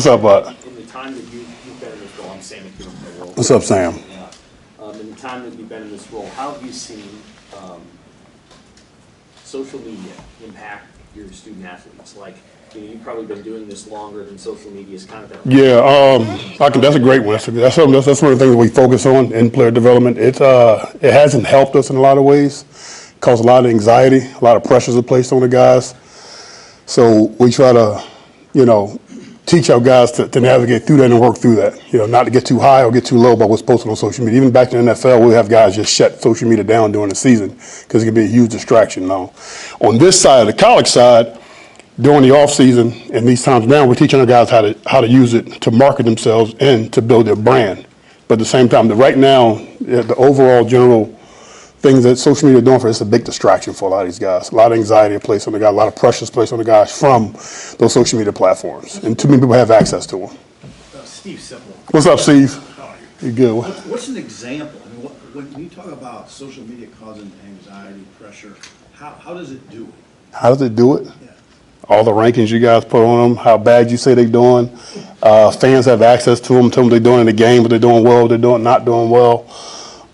What's up, bud? In the time that you've been in this role, I'm Sam McEwen. What's up, Sam? In the time that you've been in this role, how have you seen social media impact your student athletes? Like, you've probably been doing this longer than social media is kind of that. Yeah, that's a great one. That's one of the things we focus on in player development. It hasn't helped us in a lot of ways. Caused a lot of anxiety, a lot of pressures are placed on the guys. So we try to, teach our guys to navigate through that and work through that. Not to get too high or get too low about what's posted on social media. Even back in the NFL, we have guys just shut social media down during the season because it can be a huge distraction now. On this side, of the college side, during the off season and these times now, we're teaching our guys how to use it to market themselves and to build their brand. But at the same time, right now, the overall general things that social media is doing for us is a big distraction for a lot of these guys. A lot of anxiety placed on the guys, a lot of pressure placed on the guys from those social media platforms. And too many people have access to them. Steve Simple. What's up, Steve? How are You you? good? What's an example? I mean, when you talk about social media causing anxiety, pressure, how does it do it? How does it do it? Yeah. All the rankings you guys put on them, how bad you say they're doing. Fans have access to them, tell them they're doing in the game, but they're doing well, they're not doing well.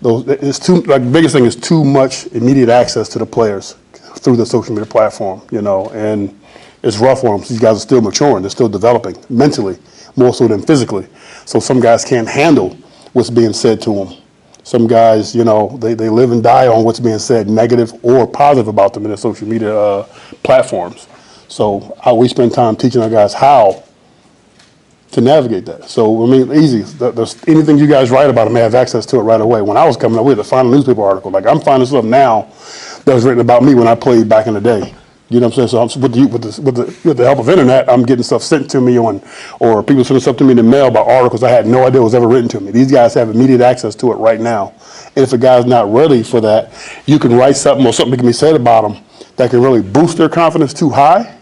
The biggest thing is too much immediate access to the players through the social media platform, and it's rough for them. These guys are still maturing, they're still developing mentally, more so than physically. So some guys can't handle what's being said to them. Some guys, they live and die on what's being said, negative or positive about them in the social media platforms. So we spend time teaching our guys how to navigate that. So, easy. There's anything you guys write about, I may have access to it right away. When I was coming up, we had to find a newspaper article. Like, I'm finding stuff now that was written about me when I played back in the day. You know what I'm saying? So with the help of internet, I'm getting stuff sent to me or people sending stuff to me in the mail about articles I had no idea was ever written to me. These guys have immediate access to it right now. And if a guy's not ready for that, you can write something or something that can be said about them that can really boost their confidence too high,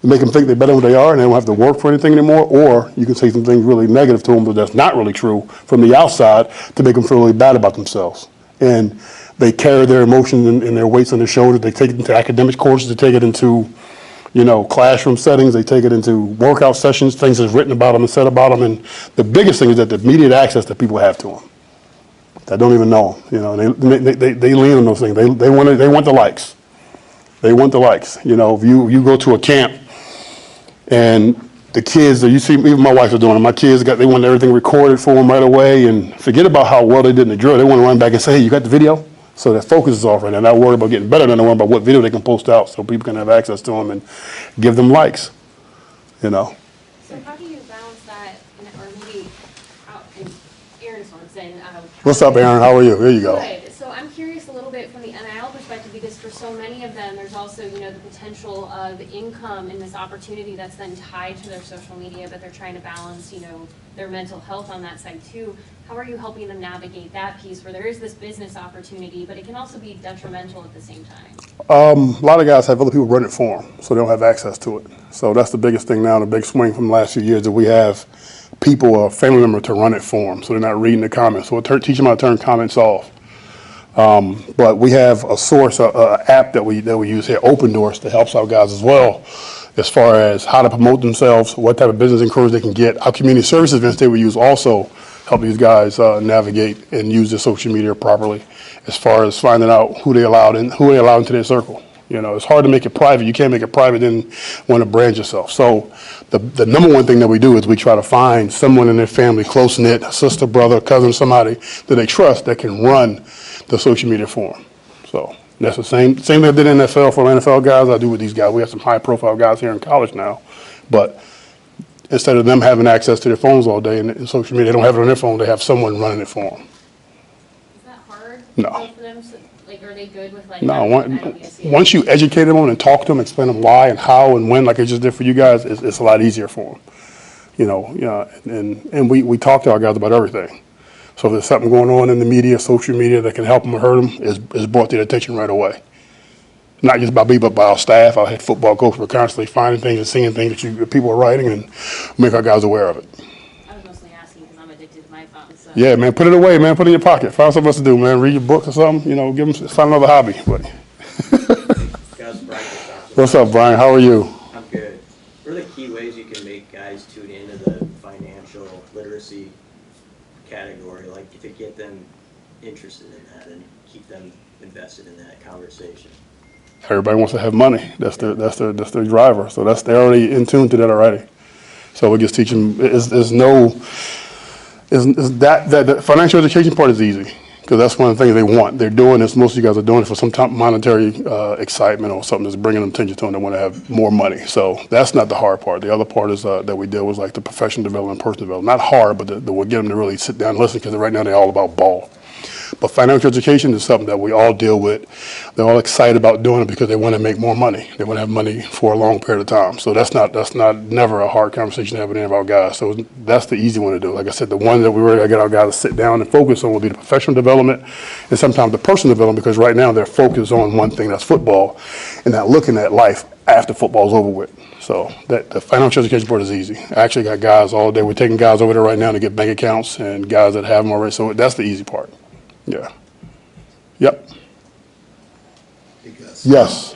make them think they're better than what they are and they don't have to work for anything anymore, or you can say some things really negative to them but that's not really true from the outside to make them feel really bad about themselves. And they carry their emotions and their weights on their shoulders. They take it into academic courses, they take it into, classroom settings, they take it into workout sessions, things that's written about them and said about them. And the biggest thing is that the immediate access that people have to them that don't even know them. They lean on those things. They want the likes. They want the likes. If you go to a camp and the kids, you see, even my wife is doing it. My kids they want everything recorded for them right away, and forget about how well they did in the drill. They want to run back and say, "Hey, you got the video?" So their focus is off right now. They're not worried about getting better. They're not worried about what video they can post out, so people can have access to them and give them likes. So how do you balance that, or maybe, Aaron's wants in. What's up, Aaron? How are you? Here you go. Good. So I'm curious a little bit from the NIL perspective, because for so many of them, there's also, the potential of income and this opportunity that's then tied to their social media, but they're trying to balance, their mental health on that side too. How are you helping them navigate that piece where there is this business opportunity, but it can also be detrimental at the same time? A lot of guys have other people run it for them, so they don't have access to it. So that's the biggest thing now, the big swing from the last few years, that we have people or family member to run it for them, so they're not reading the comments. So we'll teach them how to turn comments off. But we have a source, an app that we use here, Open Doors, that helps our guys as well, as far as how to promote themselves, what type of business encouragement they can get. Our community service events that we use also help these guys navigate and use their social media properly, as far as finding out who they allow into their circle. It's hard to make it private. You can't make it private and want to brand yourself. So the number one thing that we do is we try to find someone in their family, close-knit, a sister, brother, cousin, somebody that they trust that can run the social media for them. So that's the same thing I did in NFL for NFL guys, I do with these guys. We have some high-profile guys here in college now. But instead of them having access to their phones all day and social media, they don't have it on their phone, they have someone running it for them. Is that hard? No. For them? So, are they good with No, once you educate them on and talk to them, explain them why and how and when, like I just did for you guys, it's a lot easier for them. And we talk to our guys about everything. So if there's something going on in the media, social media that can help them or hurt them, is brought to their attention right away. Not just by me, but by our staff, our head football coach. We're constantly finding things and seeing things that people are writing and make our guys aware of it. I was mostly asking because I'm addicted to my phone. So. Yeah, man, put it away, man. Put it in your pocket. Find something else to do, man. Read your books or something. Find another hobby. But Gus, Brian, what's up, Brian? How are you? I'm good. What are the key ways you can make guys tune in to the financial literacy category, like to get them interested in that and keep them invested in that conversation. Everybody wants to have money. That's their driver. So they're already in tune to that already. So we just teach them. The financial education part is easy because that's one of the things they want. They're doing this. Most of you guys are doing it for some type of monetary excitement or something that's bringing them attention to them. They want to have more money. So that's not the hard part. The other part is that we did was like the professional development, personal development. Not hard, but we'll get them to really sit down and listen because right now they're all about ball. But financial education is something that we all deal with. They're all excited about doing it because they want to make more money. They want to have money for a long period of time. So that's not never a hard conversation to have with any of our guys. So that's the easy one to do. Like I said, the one that we really get our guys to sit down and focus on will be the professional development and sometimes the personal development because right now they're focused on one thing, that's football, and not looking at life after football's over with. So the financial education part is easy. I actually got guys all day. We're taking guys over there right now to get bank accounts and guys that have them already. So that's the easy part. Yeah. Yep. Hey, Gus. Yes.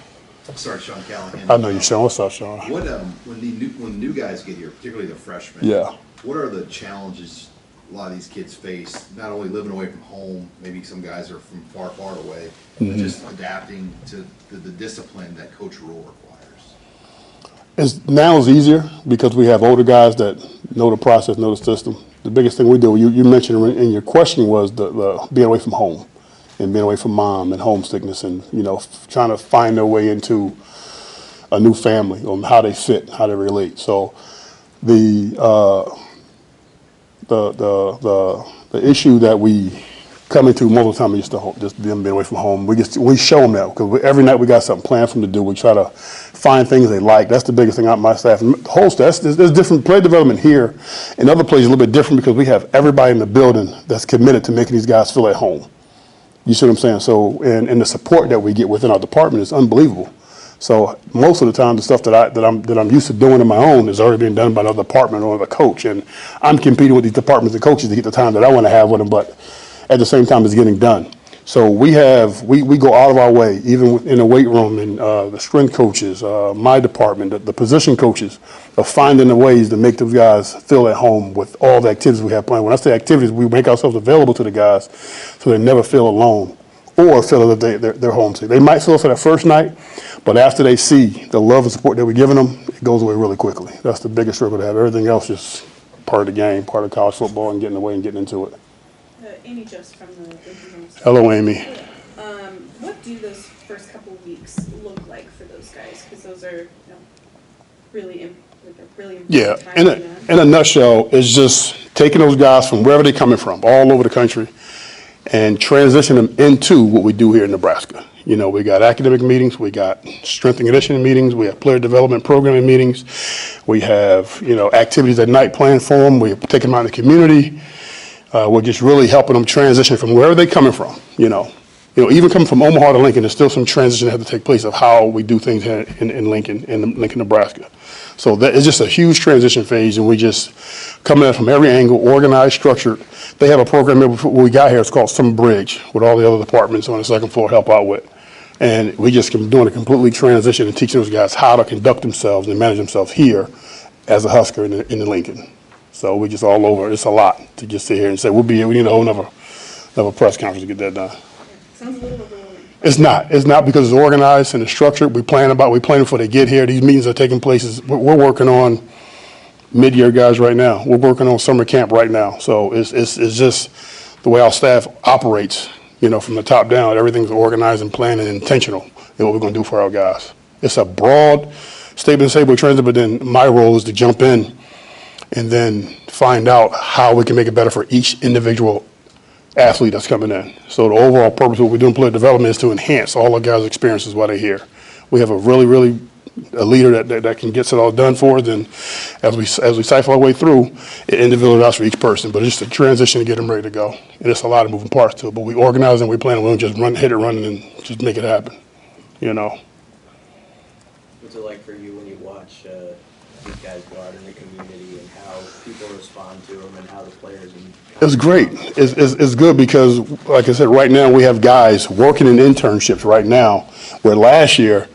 Sorry, Sean Callahan. I know you, Sean. What's up, Sean? What when new guys get here, particularly the freshmen? Yeah. What are the challenges a lot of these kids face? Not only living away from home, maybe some guys are from far away, but just adapting to the discipline that Coach Rule requires. Now it's easier because we have older guys that know the process, know the system. The biggest thing we do, you mentioned in your question was the being away from home and being away from mom and homesickness and, trying to find their way into a new family, on how they fit, how they relate. So the issue that we come into most of the time is just them being away from home. We show them that because every night we got something planned for them to do. We try to find things they like. That's the biggest thing out my staff. And the whole staff, there's different play development here, and other places a little bit different because we have everybody in the building that's committed to making these guys feel at home. You see what I'm saying? So, and the support that we get within our department is unbelievable. So most of the time, the stuff that I'm used to doing on my own is already being done by another department or another coach, and I'm competing with these departments and coaches to get the time that I want to have with them, but at the same time, it's getting done. So we go out of our way, even in the weight room and the strength coaches, my department, the position coaches, of finding the ways to make those guys feel at home with all the activities we have planned. When I say activities, we make ourselves available to the guys so they never feel alone or feel that they're homesick. They might feel for that first night, but after they see the love and support that we're giving them, it goes away really quickly. That's the biggest struggle to have. Everything else is part of the game, part of college football, and getting away and getting into it. Amy just from the Lincoln Homes. Hello, Amy. What do those first couple weeks look like for those guys? Because those are really important Yeah, time. in a nutshell, it's just taking those guys from wherever they're coming from, all over the country, and transition them into what we do here in Nebraska. We got academic meetings, we got strength and conditioning meetings, we have player development programming meetings, we have, activities at night planned for them, we take them out in the community. We're just really helping them transition from wherever they're coming from, even coming from Omaha to Lincoln, there's still some transition that has to take place of how we do things here in Lincoln, Nebraska. So that is just a huge transition phase, and we just coming at it from every angle, organized, structured. They have a program when we got here, it's called Summer Bridge, with all the other departments on the second floor help out with. And we just doing a completely transition and teaching those guys how to conduct themselves and manage themselves here as a Husker in Lincoln. So we just all over. It's a lot to just sit here and say, we need a whole another press conference to get that done. Sounds a little overwhelming. It's not because it's organized and it's structured. We plan before they get here. These meetings are taking place. We're working on mid-year guys right now. We're working on summer camp right now. So it's just the way our staff operates, from the top down. Everything's organized and planned and intentional in what we're going to do for our guys. It's a broad statement to say we're transit, but then my role is to jump in and then find out how we can make it better for each individual athlete that's coming in. So the overall purpose of what we're doing player development is to enhance all our guys' experiences while they're here. We have a really a leader that can get it all done for us, and as we cycle our way through, it individualizes for each person. But it's just a transition to get them ready to go. And it's a lot of moving parts to it. But we organize and we plan, and we don't just hit it running and just make it happen. What's it like for you when you watch these guys go out in the community and how people respond to them and how the players and It's great. It's good because, like I said, right now we have guys working in internships right now where last year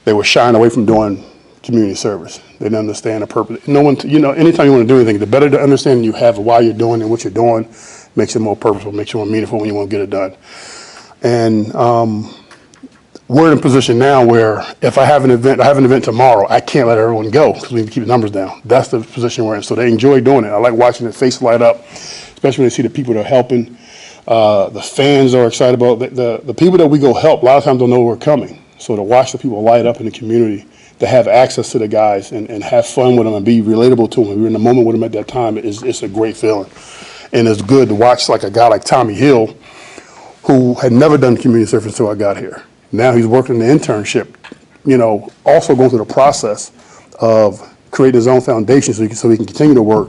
they were shying away from doing community service. They didn't understand the purpose. No one, anytime you want to do anything, the better the understanding you have of why you're doing and what you're doing makes it more purposeful, makes it more meaningful when you want to get it done. And we're in a position now where if I have an event tomorrow, I can't let everyone go because we need to keep the numbers down. That's the position we're in. So they enjoy doing it. I like watching their face light up, especially when they see the people that are helping. The fans are excited about it. The people that we go help, a lot of times don't know we're coming. So to watch the people light up in the community, to have access to the guys and have fun with them and be relatable to them, we're in the moment with them at that time, it's a great feeling. And it's good to watch like a guy like Tommy Hill, who had never done community service until I got here. Now he's working the internship, also going through the process of creating his own foundation so he can continue to work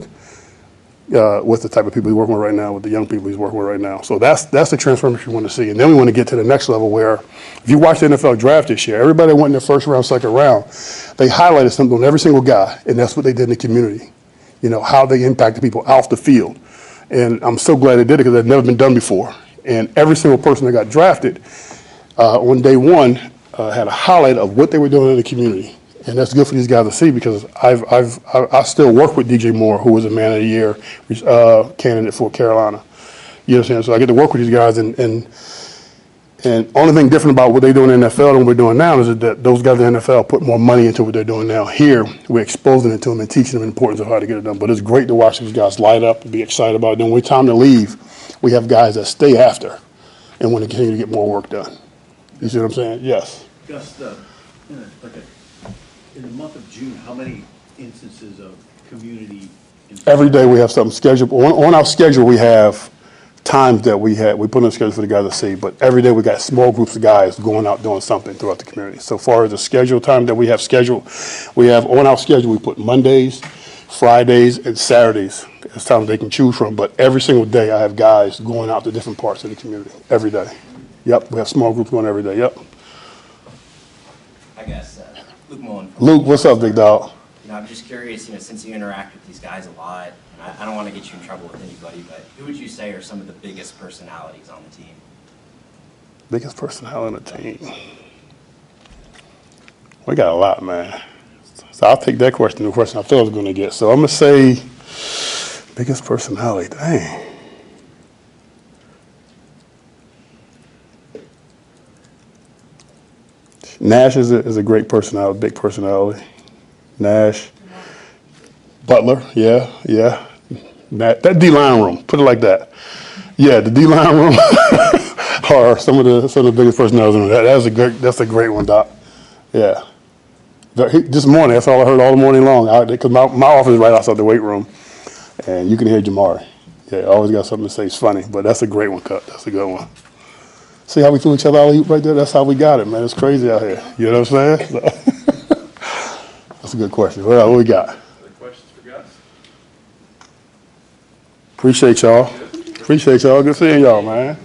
with the type of people he's working with right now, with the young people he's working with right now. So that's the transformation we want to see. And then we want to get to the next level where, if you watch the NFL draft this year, everybody went in the first round, second round, they highlighted something on every single guy, and that's what they did in the community, how they impacted people off the field. And I'm so glad they did it because it had never been done before. And every single person that got drafted on day one had a highlight of what they were doing in the community. And that's good for these guys to see because I still work with DJ Moore, who was a Man of the Year candidate for Carolina. You understand? So I get to work with these guys, and only thing different about what they do in the NFL than what we're doing now is that those guys in the NFL put more money into what they're doing now. Here, we're exposing it to them and teaching them the importance of how to get it done. But it's great to watch these guys light up and be excited about it. Then when it's time to leave, we have guys that stay after and want to continue to get more work done. You see what I'm saying? Yes. Gus, in the month of June, how many instances of community? Every day we have something scheduled. On our schedule, we have times that we put on the schedule for the guys to see, but every day we got small groups of guys going out doing something throughout the community. So far as the schedule time that we have scheduled, we have on our schedule, we put Mondays, Fridays, and Saturdays as times they can choose from, but every single day I have guys going out to different parts of the community, every day. Yep, we have small groups going every day, yep. I guess, Luke Mullen. Luke, what's up, big dog? I'm just curious, since you interact with these guys a lot, and I don't want to get you in trouble with anybody, but who would you say are some of the biggest personalities on the team? Biggest personality on the team? We got a lot, man. So I'll take that question, the question I thought I was going to get. So I'm going to say biggest personality, dang. Nash is a great personality, big personality. Nash. Butler, yeah. That D-line room, put it like that. Yeah, the D-line room are some of the biggest personalities in there. That's a great one, Doc. Yeah. This morning, that's all I heard all the morning long. Because my office is right outside the weight room, and you can hear Jamari. Yeah, always got something to say. It's funny, but that's a great one, Cut. That's a good one. See how we threw each other all right there? That's how we got it, man. It's crazy out here. You know what I'm saying? So, that's a good question. What we got? Other questions for Gus? Appreciate y'all. Good seeing y'all, man.